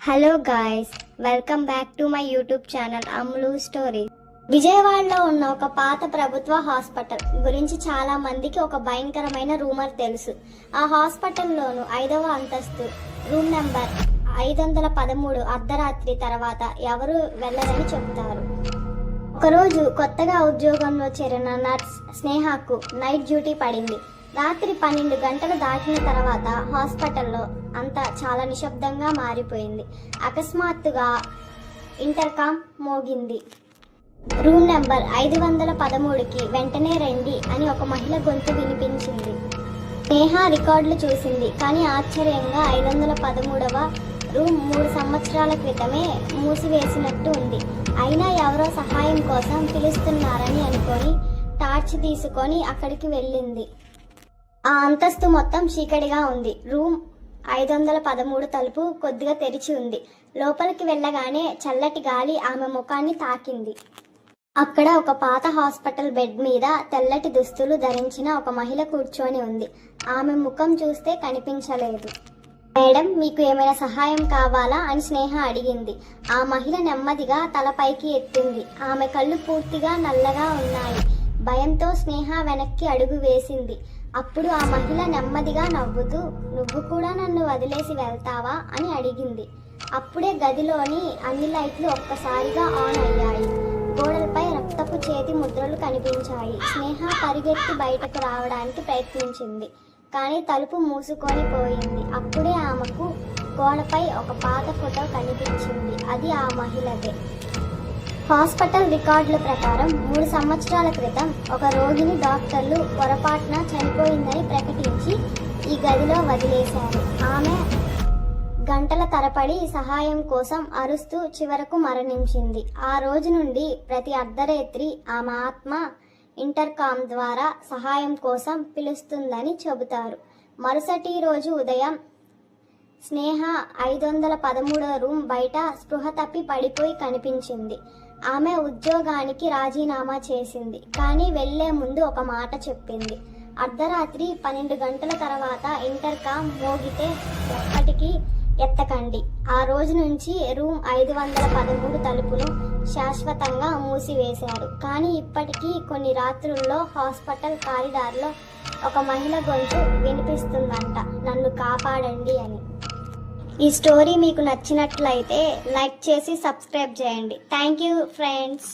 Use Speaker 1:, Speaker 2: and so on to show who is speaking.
Speaker 1: Hello guys, welcome back to my YouTube channel Ammulu story. విజయవాడలో ఉన్న ఒక పాత ప్రభుత్వ హాస్పిటల్ గురించి చాలా మందికి ఒక భయంకరమైన రూమర్ తెలుసు. ఆ హాస్పిటల్లోను 5వ అంతస్తు రూమ్ నెంబర్ 513 అర్ధరాత్రి తర్వాత ఎవరు వెళ్ళరని చెప్తారు. ఒకరోజు కొత్తగా ఉద్యోగంలో చేరిన నర్స్ స్నేహకు నైట్ డ్యూటీ పడింది. రాత్రి 12 గంటలు దాటిన తర్వాత హాస్పిటల్లో అంతా చాలా నిశ్శబ్దంగా మారిపోయింది. అకస్మాత్తుగా ఇంటర్కామ్ మోగింది. రూమ్ నెంబర్ 513కి వెంటనే రండి అని ఒక మహిళ గొంతు వినిపించింది. స్నేహ రికార్డులు చూసింది, కానీ ఆశ్చర్యంగా 513వ రూమ్ 3 సంవత్సరాల క్రితమే మూసివేసినట్టు ఉంది. అయినా ఎవరో సహాయం కోసం పిలుస్తున్నారని అనుకొని టార్చ్ తీసుకొని అక్కడికి వెళ్ళింది. ఆ అంతస్తు మొత్తం చీకటిగా ఉంది. రూమ్ 513 తలుపు కొద్దిగా తెరిచి ఉంది. లోపలికి వెళ్ళగానే చల్లటి గాలి ఆమె ముఖాన్ని తాకింది. అక్కడ ఒక పాత హాస్పిటల్ బెడ్ మీద తెల్లటి దుస్తులు ధరించిన ఒక మహిళ కూర్చొని ఉంది. ఆమె ముఖం చూస్తే కనిపించలేదు. మేడం, మీకు ఏమైనా సహాయం కావాలా అని స్నేహ అడిగింది. ఆ మహిళ నెమ్మదిగా తలపైకి ఎత్తింది. ఆమె కళ్ళు పూర్తిగా నల్లగా ఉన్నాయి. భయంతో స్నేహ వెనక్కి అడుగు వేసింది. అప్పుడు ఆ మహిళ నెమ్మదిగా నవ్వుతూ, నువ్వు కూడా నన్ను వదిలేసి వెళ్తావా అని అడిగింది. అప్పుడే గదిలోని అన్ని లైట్లు ఒక్కసారిగా ఆన్ అయ్యాయి. గోడలపై రక్తపు చేతి ముద్రలు కనిపించాయి. స్నేహ పరిగెత్తి బయటకు రావడానికి ప్రయత్నించింది, కానీ తలుపు మూసుకొని పోయింది. అప్పుడే ఆమెకు గోడపై ఒక పాత ఫోటో కనిపించింది. అది ఆ మహిళదే. హాస్పిటల్ రికార్డుల ప్రకారం 3 సంవత్సరాల క్రితం ఒక రోగిని డాక్టర్లు పొరపాటున చనిపోయిందని ప్రకటించి ఈ గదిలో వదిలేశారు. ఆమె గంటల తరబడి సహాయం కోసం అరుస్తూ చివరకు మరణించింది. ఆ రోజు నుండి ప్రతి అర్ధరాత్రి ఆమె ఆత్మ ఇంటర్కామ్ ద్వారా సహాయం కోసం పిలుస్తుందని చెబుతారు. మరుసటి రోజు ఉదయం స్నేహ 513 రూమ్ బయట స్పృహ తప్పి పడిపోయి కనిపించింది. ఆమె ఉద్యోగానికి రాజీనామా చేసింది, కానీ వెళ్లే ముందు ఒక మాట చెప్పింది. అర్ధరాత్రి 12 గంటల తర్వాత ఇంటర్కామ్ మోగితే ఎప్పటికీ ఎత్తకండి. ఆ రోజు నుంచి రూమ్ 513 తలుపును శాశ్వతంగా మూసివేశారు. కానీ ఇప్పటికీ కొన్ని రాత్రుల్లో హాస్పిటల్ కారిడార్లో ఒక మహిళ గొంతు వినిపిస్తుందంట, నన్ను కాపాడండి అని. ఈ స్టోరీ మీకు నచ్చినట్లయితే లైక్ చేసి సబ్స్క్రైబ్ చేయండి. Thank you friends.